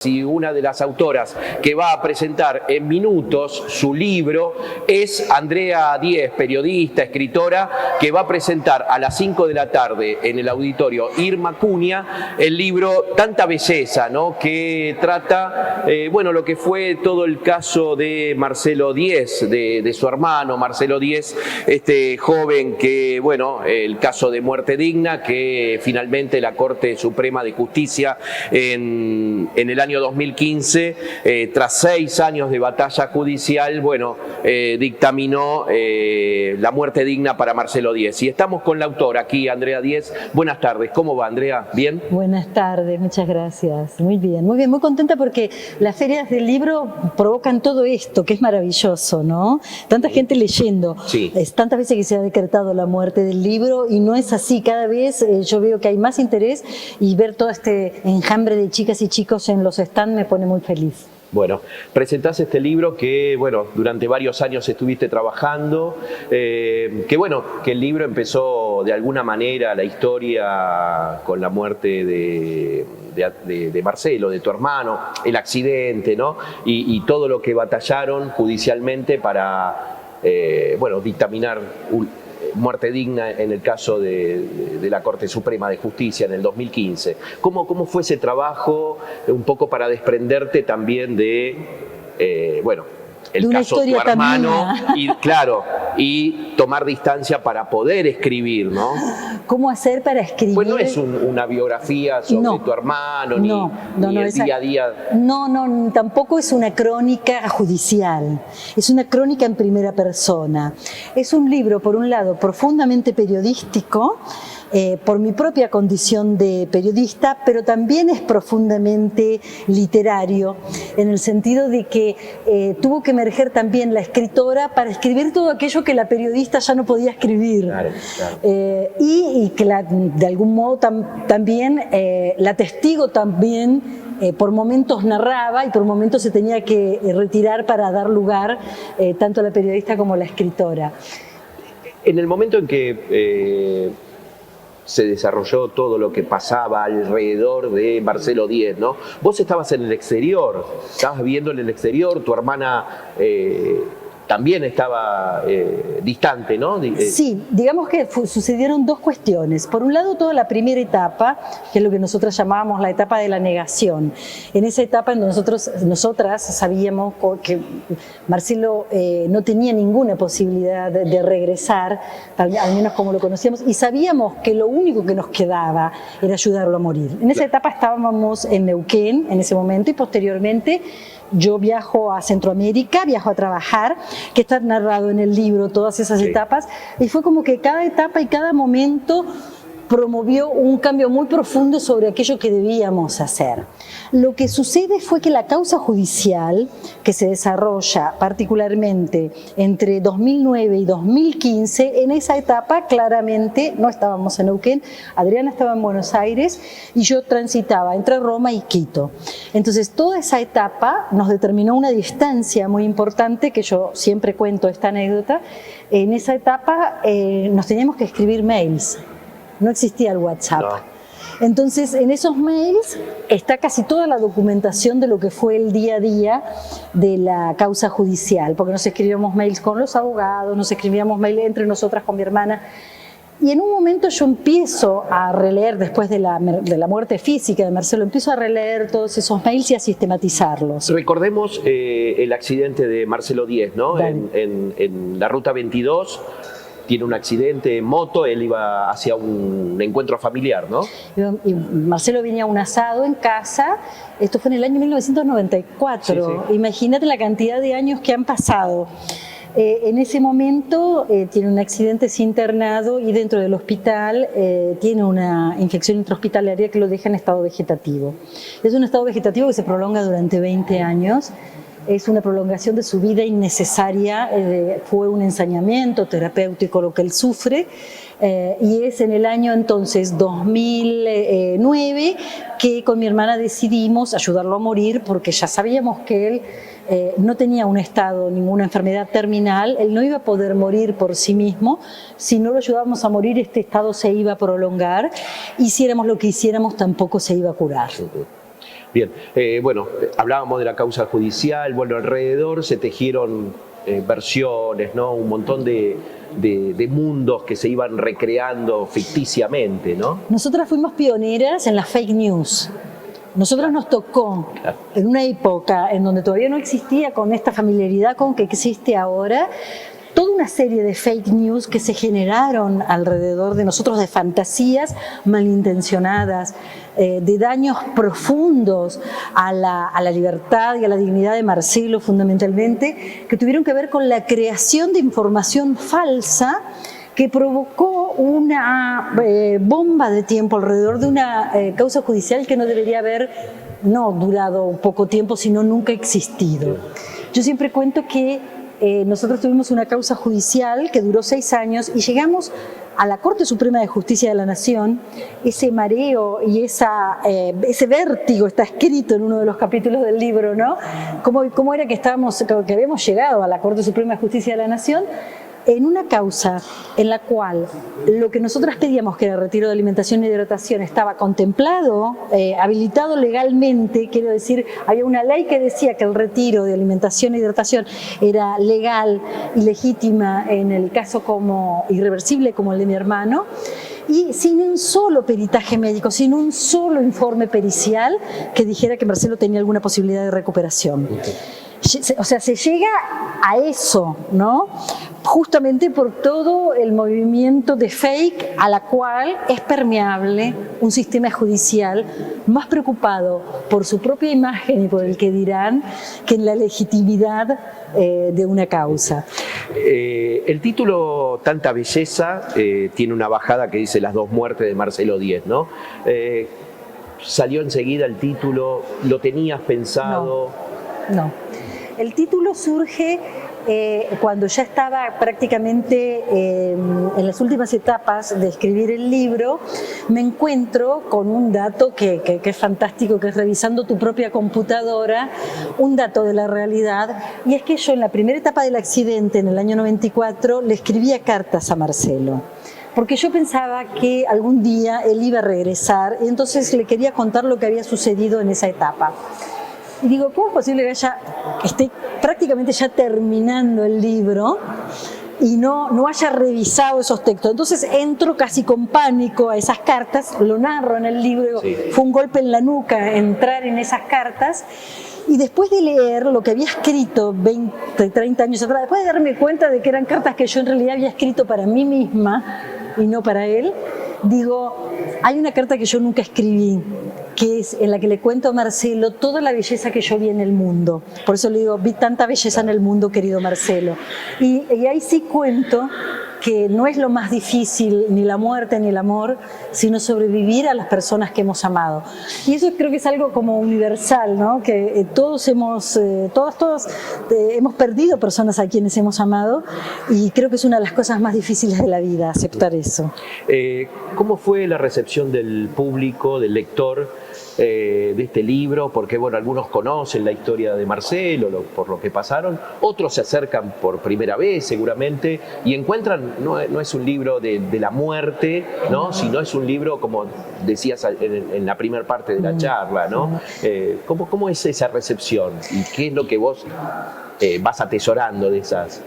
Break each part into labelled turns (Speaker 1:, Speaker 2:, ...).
Speaker 1: Y una de las autoras que va a presentar en minutos su libro es Andrea Diez, periodista, escritora, que va a presentar a las 5 de la tarde en el auditorio Irma Cunha el libro Tanta Belleza, ¿no? Que trata, bueno, lo que fue todo el caso de Marcelo Diez, de su hermano Marcelo Diez, este joven que, bueno, el caso de muerte digna que finalmente la Corte Suprema de Justicia en el año 2015, tras 6 años de batalla judicial, bueno, dictaminó la muerte digna para Marcelo Diez. Y estamos con la autora aquí, Andrea Diez. Buenas tardes, ¿cómo va, Andrea? ¿Bien?
Speaker 2: Buenas tardes, muchas gracias. Muy bien, muy contenta porque las ferias del libro provocan todo esto, que es maravilloso, ¿no? Tanta gente leyendo.
Speaker 1: Sí.
Speaker 2: Tantas veces que se ha decretado la muerte del libro y no es así. Cada vez yo veo que hay más interés y ver todo este enjambre de chicas y chicos en los stand me pone muy feliz.
Speaker 1: Bueno, presentás este libro que, bueno, durante varios años estuviste trabajando, que bueno, que el libro empezó de alguna manera la historia con la muerte de Marcelo, de tu hermano, el accidente, ¿no? Y todo lo que batallaron judicialmente para, bueno, dictaminar muerte digna en el caso de la Corte Suprema de Justicia en el 2015. ¿Cómo fue ese trabajo, un poco para desprenderte también de, bueno, el caso de tu hermano y tomar distancia para poder escribir, ¿no?
Speaker 2: ¿Cómo hacer para escribir?
Speaker 1: Pues no es una biografía sobre tu hermano, ni el día a día.
Speaker 2: No, tampoco es una crónica judicial, es una crónica en primera persona. Es un libro, por un lado, profundamente periodístico, por mi propia condición de periodista, pero también es profundamente literario, en el sentido de que tuvo que emerger también la escritora para escribir todo aquello que la periodista ya no podía escribir.
Speaker 1: Claro.
Speaker 2: Y que de algún modo también la testigo también por momentos narraba y por momentos se tenía que retirar para dar lugar tanto a la periodista como a la escritora.
Speaker 1: En el momento en que se desarrolló todo lo que pasaba alrededor de Marcelo Diez, ¿no? Vos estabas en el exterior, estabas viviendo en el exterior, tu hermana también estaba distante, ¿no?
Speaker 2: Sí, digamos que sucedieron dos cuestiones. Por un lado, toda la primera etapa, que es lo que nosotros llamábamos la etapa de la negación. En esa etapa en donde nosotras sabíamos que Marcelo no tenía ninguna posibilidad de regresar, al menos como lo conocíamos, y sabíamos que lo único que nos quedaba era ayudarlo a morir. En esa etapa estábamos en Neuquén en ese momento y posteriormente yo viajo a Centroamérica, viajo a trabajar, que está narrado en el libro, todas esas etapas, y fue como que cada etapa y cada momento promovió un cambio muy profundo sobre aquello que debíamos hacer. Lo que sucede fue que la causa judicial que se desarrolla particularmente entre 2009 y 2015, en esa etapa claramente no estábamos en Neuquén, Adriana estaba en Buenos Aires y yo transitaba entre Roma y Quito. Entonces toda esa etapa nos determinó una distancia muy importante, que yo siempre cuento esta anécdota. En esa etapa nos teníamos que escribir mails. No existía el WhatsApp. No. Entonces, en esos mails está casi toda la documentación de lo que fue el día a día de la causa judicial, porque nos escribíamos mails con los abogados, nos escribíamos mails entre nosotras con mi hermana. Y en un momento yo empiezo a releer, después de la muerte física de Marcelo, empiezo a releer todos esos mails y a sistematizarlos.
Speaker 1: Recordemos el accidente de Marcelo Diez, ¿no? En la Ruta 22. Tiene un accidente en moto, él iba hacia un encuentro familiar, ¿no?
Speaker 2: Y Marcelo venía a un asado en casa, esto fue en el año 1994, sí. Imagínate la cantidad de años que han pasado. En ese momento tiene un accidente, es internado y dentro del hospital tiene una infección intrahospitalaria que lo deja en estado vegetativo. Es un estado vegetativo que se prolonga durante 20 años. Es una prolongación de su vida innecesaria, fue un ensañamiento terapéutico lo que él sufre, y es en el año entonces 2009 que con mi hermana decidimos ayudarlo a morir porque ya sabíamos que él no tenía un estado, ninguna enfermedad terminal, él no iba a poder morir por sí mismo, si no lo ayudábamos a morir este estado se iba a prolongar, hiciéramos lo que hiciéramos tampoco se iba a curar.
Speaker 1: Bien, bueno, hablábamos de la causa judicial, bueno, alrededor se tejieron versiones, ¿no? Un montón de mundos que se iban recreando ficticiamente, ¿no?
Speaker 2: Nosotras fuimos pioneras en las fake news. Nosotros nos tocó en una época en donde todavía no existía con esta familiaridad con que existe ahora, toda una serie de fake news que se generaron alrededor de nosotros, de fantasías malintencionadas, de daños profundos a la libertad y a la dignidad de Marcelo fundamentalmente, que tuvieron que ver con la creación de información falsa que provocó una bomba de tiempo alrededor de una causa judicial que no debería haber no durado poco tiempo, sino nunca existido. Yo siempre cuento que nosotros tuvimos una causa judicial que duró 6 años y llegamos a la Corte Suprema de Justicia de la Nación. Ese mareo y ese vértigo está escrito en uno de los capítulos del libro, ¿no? ¿Cómo era que habíamos llegado a la Corte Suprema de Justicia de la Nación? En una causa en la cual lo que nosotras pedíamos, que era el retiro de alimentación y hidratación, estaba contemplado, habilitado legalmente, quiero decir, había una ley que decía que el retiro de alimentación e hidratación era legal y legítima en el caso como irreversible como el de mi hermano, y sin un solo peritaje médico, sin un solo informe pericial que dijera que Marcelo tenía alguna posibilidad de recuperación. O sea, se llega a eso, ¿no? Justamente por todo el movimiento de fake a la cual es permeable un sistema judicial más preocupado por su propia imagen y por el que dirán que en la legitimidad de una causa.
Speaker 1: El título Tanta Belleza tiene una bajada que dice Las 2 muertes de Marcelo Díez, ¿no? ¿Salió enseguida el título? ¿Lo tenías pensado?
Speaker 2: No. El título surge cuando ya estaba prácticamente en las últimas etapas de escribir el libro. Me encuentro con un dato que es fantástico, que es revisando tu propia computadora, un dato de la realidad, y es que yo en la primera etapa del accidente, en el año 94, le escribía cartas a Marcelo, porque yo pensaba que algún día él iba a regresar, y entonces le quería contar lo que había sucedido en esa etapa. Y digo, ¿cómo es posible que esté prácticamente ya terminando el libro y no haya revisado esos textos? Entonces entro casi con pánico a esas cartas, lo narro en el libro, sí. Fue un golpe en la nuca entrar en esas cartas. Y después de leer lo que había escrito 20, 30 años atrás, después de darme cuenta de que eran cartas que yo en realidad había escrito para mí misma y no para él, digo, hay una carta que yo nunca escribí, que es en la que le cuento a Marcelo toda la belleza que yo vi en el mundo. Por eso le digo, vi tanta belleza en el mundo, querido Marcelo. Y ahí sí cuento que no es lo más difícil, ni la muerte ni el amor, sino sobrevivir a las personas que hemos amado. Y eso creo que es algo como universal, ¿no? Que todos hemos perdido personas a quienes hemos amado, y creo que es una de las cosas más difíciles de la vida, aceptar eso.
Speaker 1: ¿Cómo fue la recepción del público, del lector, de este libro? Porque bueno, algunos conocen la historia de Marcelo, por lo que pasaron, otros se acercan por primera vez seguramente y encuentran, no es un libro de la muerte, ¿no? Sino es un libro, como decías en la primera parte de la charla, ¿no? ¿Cómo es esa recepción y qué es lo que vos vas atesorando de esas?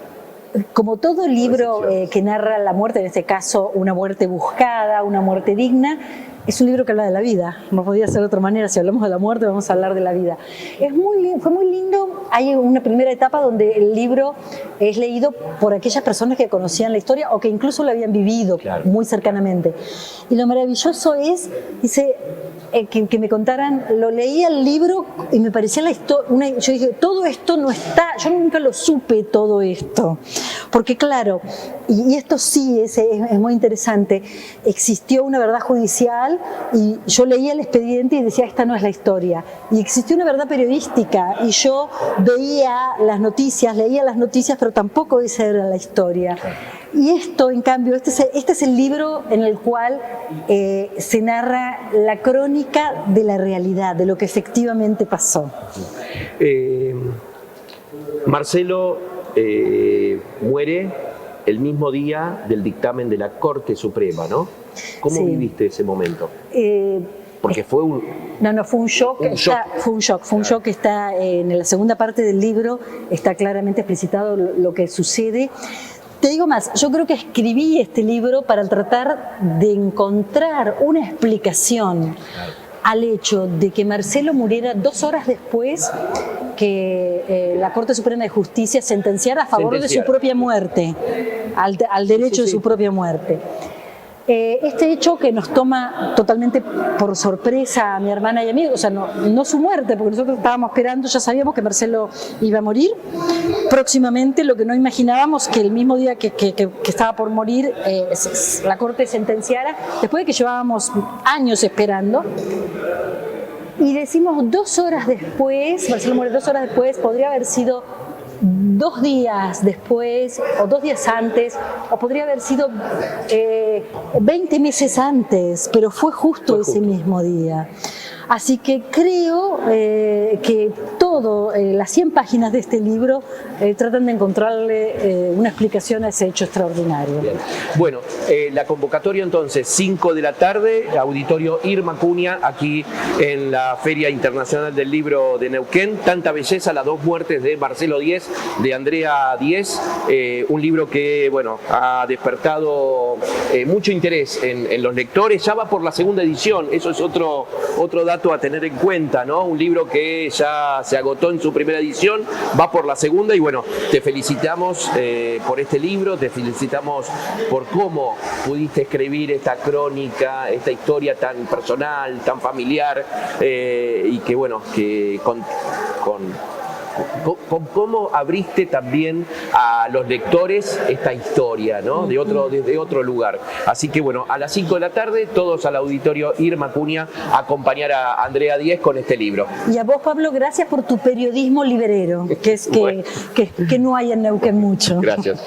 Speaker 2: Como todo libro que narra la muerte, en este caso una muerte buscada, una muerte digna, es un libro que habla de la vida. No podía ser de otra manera. Si hablamos de la muerte, vamos a hablar de la vida. Fue muy lindo. Hay una primera etapa donde el libro es leído por aquellas personas que conocían la historia o que incluso la habían vivido muy cercanamente. Y lo maravilloso es, dice, que me contaran, lo leía el libro y me parecía la historia, yo dije, todo esto no está, yo nunca lo supe todo esto, porque claro, y esto sí es muy interesante, existió una verdad judicial y yo leía el expediente y decía, esta no es la historia, y existió una verdad periodística y yo veía las noticias, leía las noticias, pero tampoco esa era la historia. Y esto, en cambio, este es el libro en el cual se narra la crónica de la realidad, de lo que efectivamente pasó.
Speaker 1: Marcelo muere el mismo día del dictamen de la Corte Suprema, ¿no? ¿Cómo viviste ese momento? porque fue un...
Speaker 2: No, fue un shock. Fue un shock que está en la segunda parte del libro, está claramente explicitado lo que sucede. Te digo más, yo creo que escribí este libro para tratar de encontrar una explicación al hecho de que Marcelo muriera 2 horas después que la Corte Suprema de Justicia sentenciara a favor de su propia muerte, al derecho de su propia muerte. Este hecho que nos toma totalmente por sorpresa a mi hermana y a mí, o sea, no su muerte, porque nosotros estábamos esperando, ya sabíamos que Marcelo iba a morir próximamente, lo que no imaginábamos que el mismo día que estaba por morir la Corte sentenciara, después de que llevábamos años esperando. Y decimos 2 horas después, Marcelo muere 2 horas después, podría haber sido 2 días después, o 2 días antes, o podría haber sido 20 meses antes, pero fue justo ese mismo día. Así que creo que las 100 páginas de este libro tratan de encontrarle una explicación a ese hecho extraordinario.
Speaker 1: Bien. Bueno, la convocatoria entonces, 5 de la tarde, Auditorio Irma Acuña, aquí en la Feria Internacional del Libro de Neuquén. Tanta belleza, las 2 muertes de Marcelo Díez, de Andrea Díez, un libro que, bueno, ha despertado mucho interés en los lectores. Ya va por la segunda edición, eso es otro dato a tener en cuenta, ¿no? Un libro que ya se agotó en su primera edición, va por la segunda y bueno, te felicitamos por este libro, te felicitamos por cómo pudiste escribir esta crónica, esta historia tan personal, tan familiar y que bueno, que con cómo abriste también a los lectores esta historia, ¿no? Desde otro lugar. Así que bueno, a las 5 de la tarde, todos al Auditorio Irma Acuña a acompañar a Andrea Díez con este libro.
Speaker 2: Y a vos, Pablo, gracias por tu periodismo librero, que no hay en Neuquén mucho.
Speaker 1: Gracias.